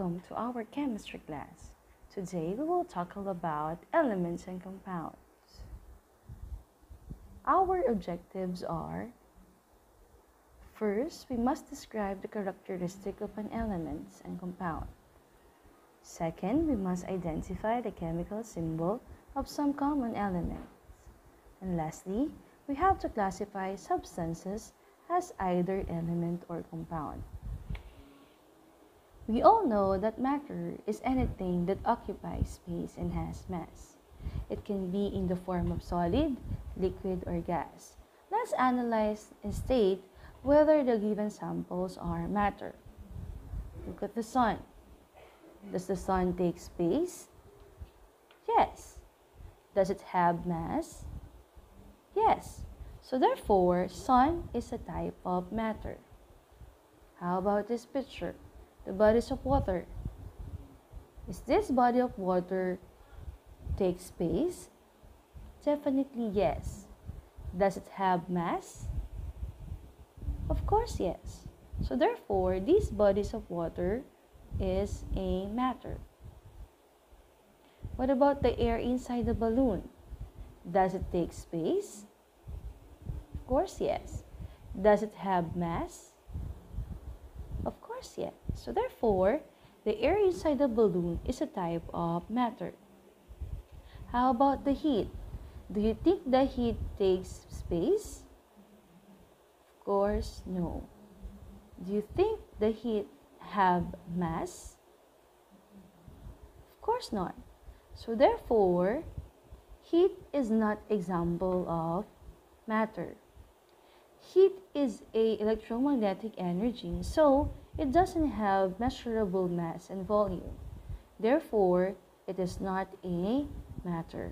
Welcome to our chemistry class. Today we will tackle about elements and compounds. Our objectives are: first, we must describe the characteristic of an element and compound. Second, we must identify the chemical symbol of some common elements. And lastly, we have to classify substances as either element or compound. We all know that matter is anything that occupies space and has mass. It can be in the form of solid, liquid, or gas. Let's analyze and state whether the given samples are matter. Look at the sun. Does the sun take space? Yes. Does it have mass? Yes. So therefore, sun is a type of matter. How about this picture? The bodies of water. Is this body of water take space? Definitely yes. Does it have mass? Of course yes. So therefore, these bodies of water is a matter. What about the air inside the balloon? Does it take space? Of course yes. Does it have mass? Of course yes. So therefore, the air inside the balloon is a type of matter. How about the heat? Do you think the heat takes space? Of course, no. Do you think the heat have mass? Of course not. So therefore, heat is not example of matter. Heat is a electromagnetic energy, so it doesn't have measurable mass and volume. Therefore, it is not a matter.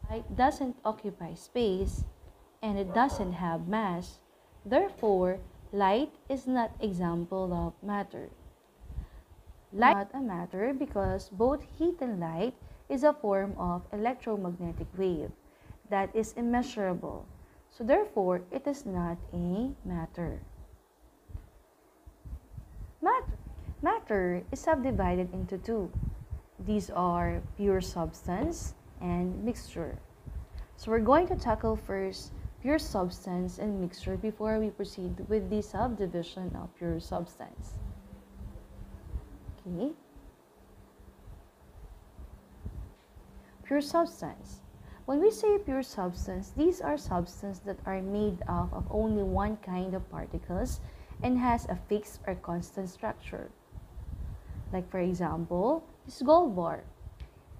Light doesn't occupy space and it doesn't have mass. Therefore, light is not example of matter. Light is not a matter because both heat and light is a form of electromagnetic wave that is immeasurable. So therefore, it is not a matter. Matter is subdivided into two. These are pure substance and mixture. So we're going to tackle first pure substance and mixture before we proceed with the subdivision of pure substance. Okay. Pure substance. When we say pure substance, these are substances that are made up of only one kind of particles and has a fixed or constant structure. Like for example, this gold bar.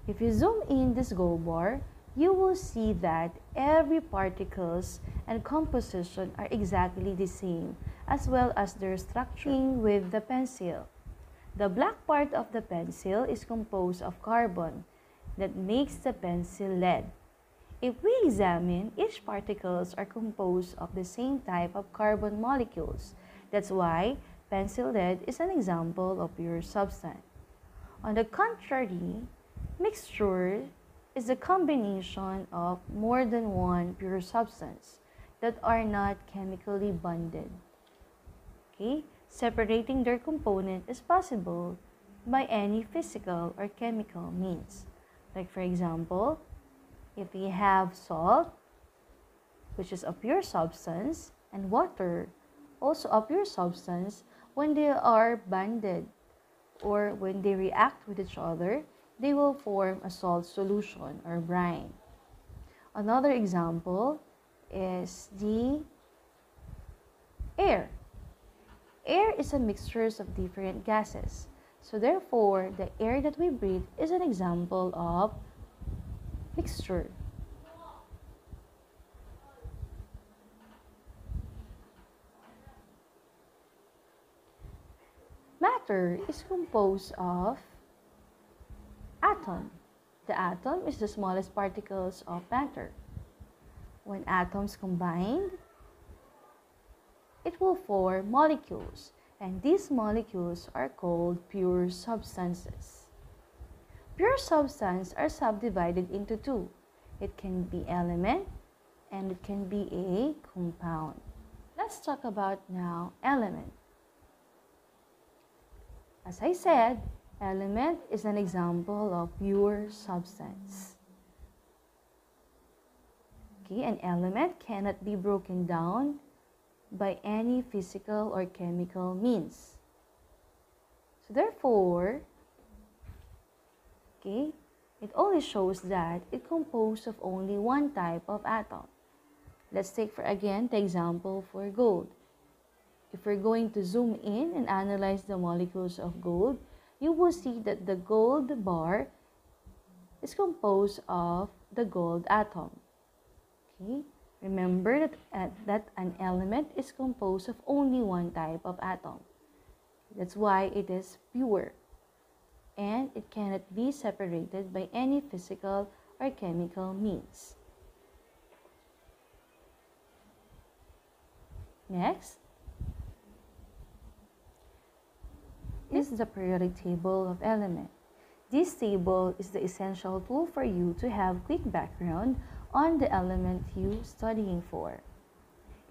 If you zoom in this gold bar, you will see that every particles and composition are exactly the same, as well as their structure. With the pencil. The black part of the pencil is composed of carbon that makes the pencil lead. If we examine, each particles are composed of the same type of carbon molecules. That's why pencil lead is an example of pure substance. On the contrary, mixture is a combination of more than one pure substance that are not chemically bonded. Okay? Separating their component is possible by any physical or chemical means. Like for example, if we have salt, which is a pure substance, and water, also a pure substance, when they are bonded or when they react with each other, they will form a salt solution or brine. Another example is the air. Air is a mixture of different gases. So therefore, the air that we breathe is an example of mixture. Matter is composed of atom. The atom is the smallest particles of matter. When atoms combine, it will form molecules, and these molecules are called pure substances. Pure substances are subdivided into two. It can be element and it can be a compound. Let's talk about now element. As I said, element is an example of pure substance. Okay, an element cannot be broken down by any physical or chemical means. So therefore, okay, it only shows that it composed of only one type of atom. Let's take again the example for gold. If we're going to zoom in and analyze the molecules of gold, you will see that the gold bar is composed of the gold atom. Okay? Remember that an element is composed of only one type of atom. That's why it is pure, and it cannot be separated by any physical or chemical means. Next is the periodic table of elements. This table is the essential tool for you to have quick background on the element you're studying for.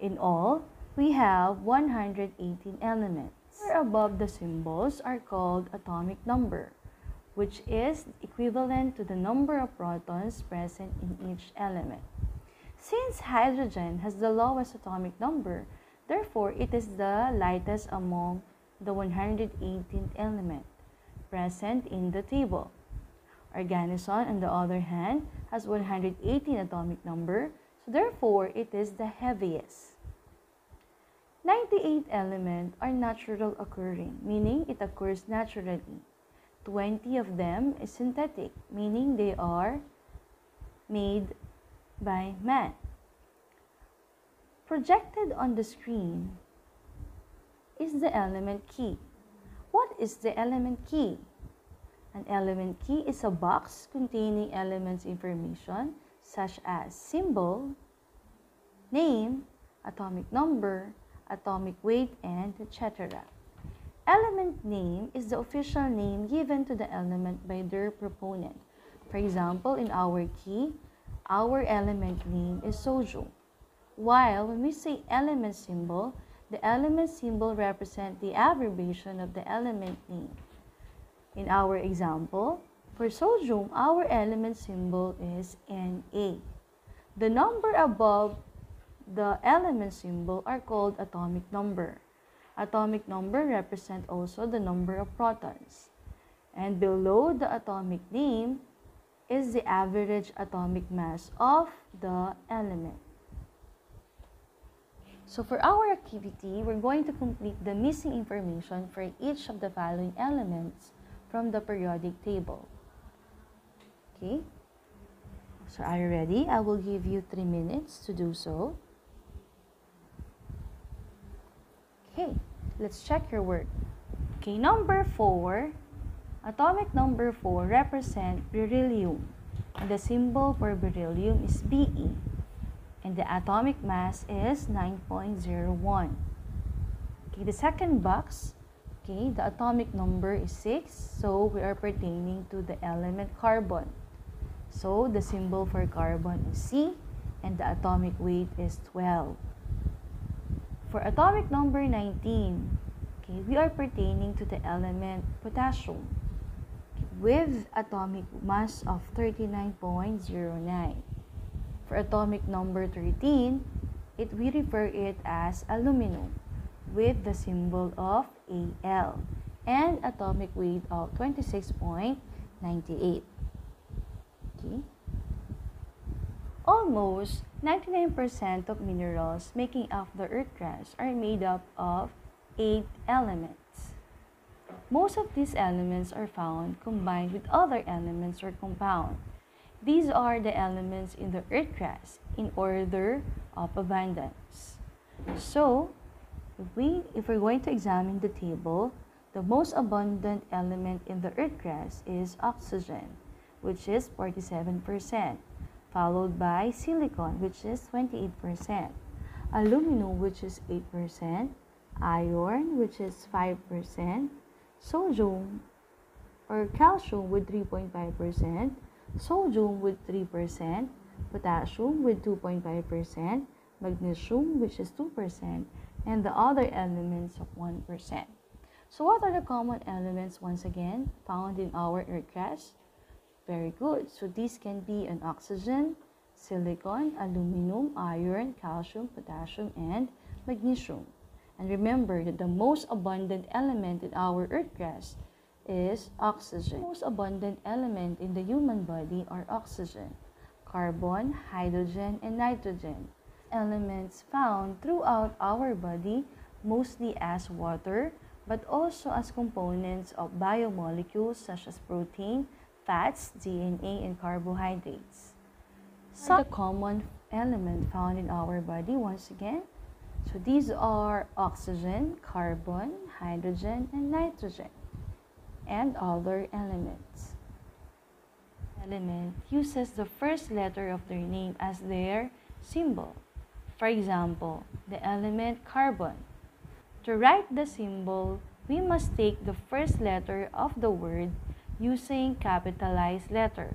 In all, we have 118 elements. Above the symbols are called atomic number, which is equivalent to the number of protons present in each element. Since hydrogen has the lowest atomic number, therefore it is the lightest among the 118th element present in the table. Organoson, on the other hand, has 118 atomic number, so therefore it is the heaviest. 98 elements are natural occurring, meaning it occurs naturally. 20 of them is synthetic, meaning they are made by man. Projected on the screen is the element key. What is the element key? An element key is a box containing elements information such as symbol, name, atomic number, atomic weight, and etc. Element name is the official name given to the element by their proponent. For example, in our key, our element name is sodium. While when we say element symbol, the element symbol represents the abbreviation of the element name. In our example, for sodium, our element symbol is Na. The number above the element symbol are called atomic number. Atomic number represents also the number of protons. And below the atomic name is the average atomic mass of the element. So for our activity, we're going to complete the missing information for each of the following elements from the periodic table. Okay? So are you ready? I will give you 3 minutes to do so. Okay, let's check your work. Okay, number 4, atomic number 4 represents beryllium. And the symbol for beryllium is Be. And the atomic mass is 9.01. Okay, the second box, okay, the atomic number is 6, so we are pertaining to the element carbon. So the symbol for carbon is C, and the atomic weight is 12. For atomic number 19, okay, we are pertaining to the element potassium with atomic mass of 39.09. For atomic number 13, we refer it as aluminum with the symbol of Al and atomic weight of 26.98. Okay. Almost 99% of minerals making up the Earth crust are made up of 8 elements. Most of these elements are found combined with other elements or compounds. These are the elements in the Earth crust in order of abundance. So, if we're going to examine the table, the most abundant element in the Earth crust is oxygen, which is 47%, followed by silicon, which is 28%, aluminum, which is 8%, iron, which is 5%, sodium or calcium with 3.5%, sodium with 3%, potassium with 2.5%, magnesium which is 2%, and the other elements of 1%. So what are the common elements once again found in our Earth crust? Very good. So these can be an oxygen, silicon, aluminum, iron, calcium, potassium, and magnesium. And remember that the most abundant element in our Earth crust is oxygen. The most abundant element in the human body are oxygen, carbon, hydrogen, and nitrogen. Elements found throughout our body mostly as water, but also as components of biomolecules such as protein, fats, DNA, and carbohydrates. Some are the common element found in our body once again. So these are oxygen, carbon, hydrogen, and nitrogen, and other elements. Element uses the first letter of their name as their symbol. For example, the element carbon. To write the symbol, we must take the first letter of the word using capitalized letter.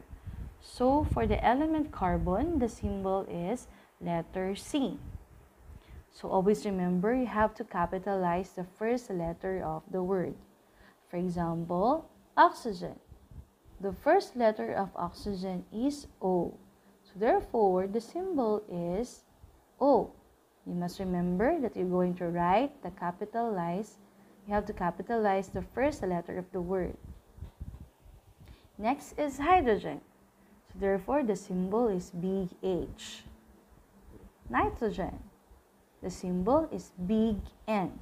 So for the element carbon, the symbol is letter C. So always remember, you have to capitalize the first letter of the word. For example, oxygen. The first letter of oxygen is O. So therefore, the symbol is O. You must remember that you're going to write you have to capitalize the first letter of the word. Next is hydrogen. So therefore, the symbol is big H. Nitrogen. The symbol is big N.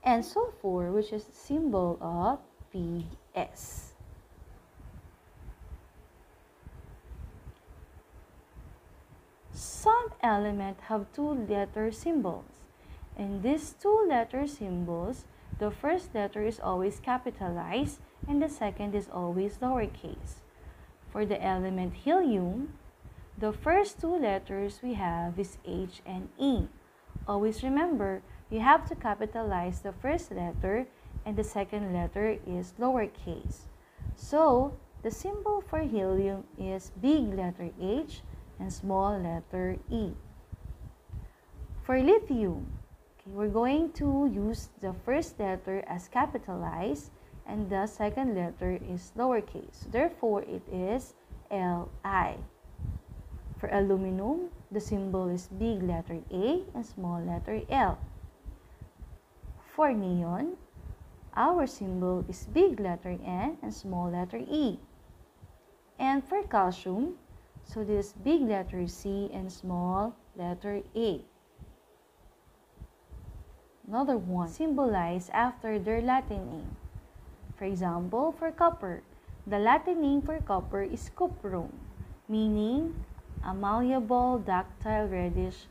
And sulfur, which is the symbol of big S. Some elements have two-letter symbols. In these two-letter symbols, the first letter is always capitalized and the second is always lowercase. For the element helium, the first two letters we have is H and E. Always remember, you have to capitalize the first letter and the second letter is lowercase. So, the symbol for helium is big letter H and small letter E. For lithium, we're going to use the first letter as capitalized and the second letter is lowercase. Therefore, it is Li. For aluminum, the symbol is big letter A and small letter L. For neon, our symbol is big letter N and small letter E. And for calcium, so this big letter C and small letter A. Another one symbolized after their Latin name. For example, for copper, the Latin name for copper is cuprum, meaning a malleable, ductile, reddish,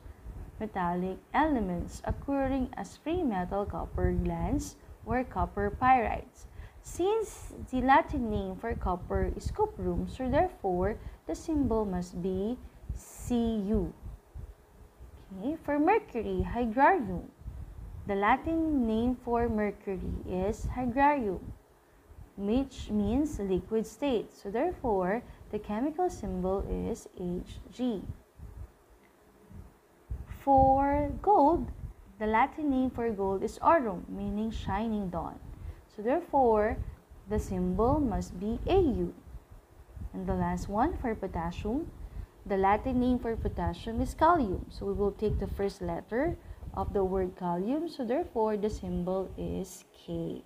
metallic elements occurring as free metal copper glands or copper pyrites. Since the Latin name for copper is cuprum, so therefore the symbol must be Cu. Okay, for mercury, hydrargyrum. The Latin name for mercury is hydrargyrum, which means liquid state. So therefore, the chemical symbol is Hg. For gold, the Latin name for gold is aurum, meaning shining dawn. So therefore, the symbol must be Au. And the last one, for potassium, the Latin name for potassium is kalium. So we will take the first letter of the word kalium. So therefore, the symbol is K.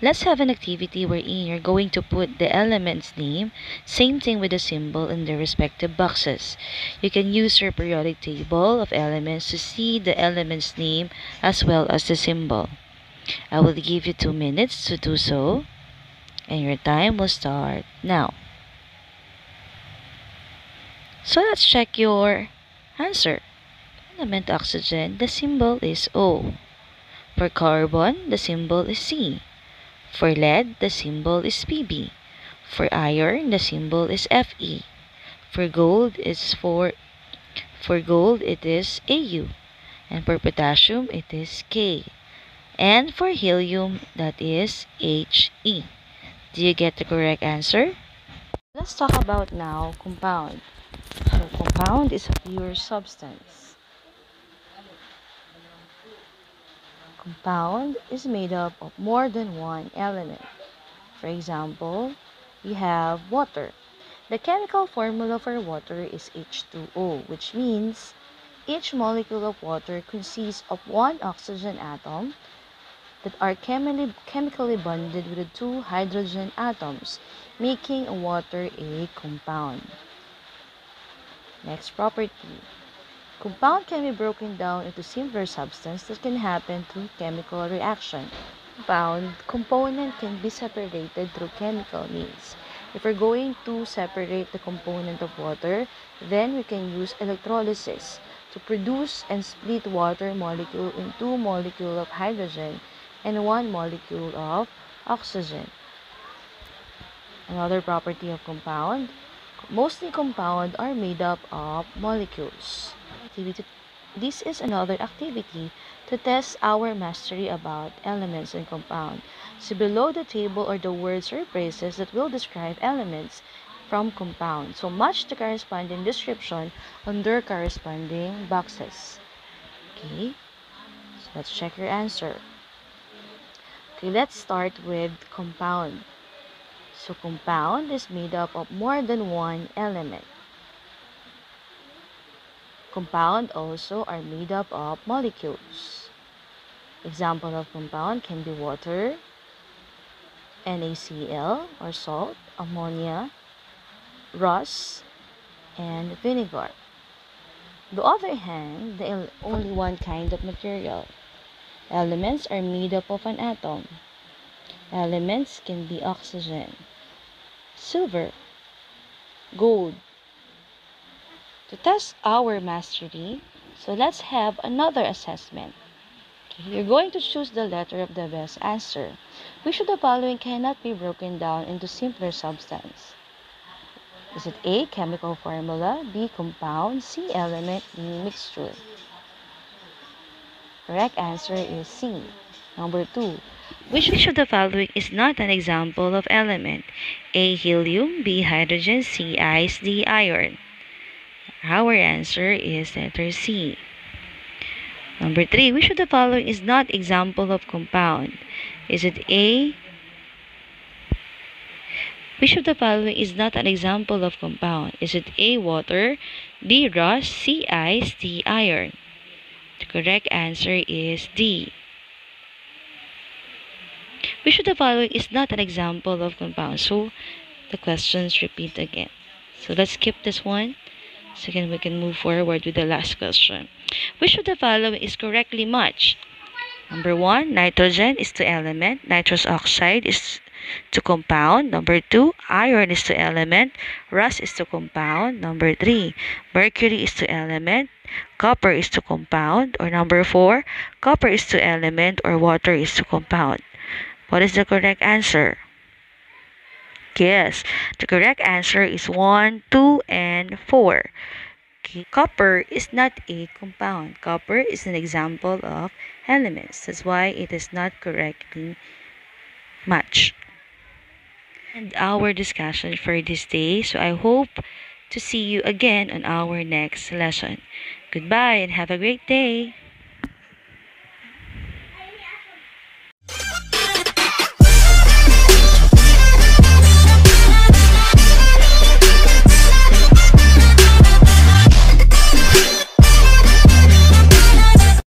Let's have an activity wherein you're going to put the element's name, same thing with the symbol in their respective boxes. You can use your periodic table of elements to see the element's name as well as the symbol. I will give you 2 minutes to do so, and your time will start now. So let's check your answer. Element oxygen, the symbol is O. For carbon, the symbol is C. For lead, the symbol is Pb. For iron, the symbol is Fe. For gold, it is Au. And for potassium, it is K. And for helium, that is He. Do you get the correct answer? Let's talk about now compound. So compound is a pure substance. compound is made up of more than one element. For example, we have water. The chemical formula for water is H2O, which means each molecule of water consists of one oxygen atom that are chemically bonded with the two hydrogen atoms, making water a compound. Next property. Compound can be broken down into simpler substance that can happen through chemical reaction. Compound component can be separated through chemical means. If we're going to separate the component of water, then we can use electrolysis to produce and split water molecule in two molecules of hydrogen and one molecule of oxygen. Another property of compound, mostly compound are made up of molecules. This is another activity to test our mastery about elements and compound. So below the table are the words or phrases that will describe elements from compound. So match the corresponding description on their corresponding boxes. Okay, so let's check your answer. Okay, let's start with compound. So compound is made up of more than one element. Compound also are made up of molecules. Example of compound can be water, NaCl or salt, ammonia, rust, and vinegar. On the other hand, there is only one kind of material. Elements are made up of an atom. Elements can be oxygen, silver, gold. To test our mastery, so let's have another assessment. Okay, you're going to choose the letter of the best answer. Which of the following cannot be broken down into simpler substance? Is it A, chemical formula, B, compound, C, element, D, mixture? Correct answer is C. Number 2. Which of the following is not an example of element? A, helium, B, hydrogen, C, ice, D, iron. Our answer is letter C. Number 3. Which of the following is not example of compound? Is it A? Which of the following is not an example of compound? Is it A, water, B, rust, C, ice, D, iron? The correct answer is D. Which of the following is not an example of compound? So the questions repeat again. So let's skip this one. Second, we can move forward with the last question. Which of the following is correctly matched? Number 1, nitrogen is to element. Nitrous oxide is to compound. Number 2, iron is to element. Rust is to compound. Number 3, mercury is to element. Copper is to compound. Or number 4, copper is to element or water is to compound. What is the correct answer? Yes, the correct answer is 1, 2, and 4. Okay. Copper is not a compound. Copper is an example of elements. That's why it is not correctly matched. And our discussion for this day. So I hope to see you again on our next lesson. Goodbye and have a great day.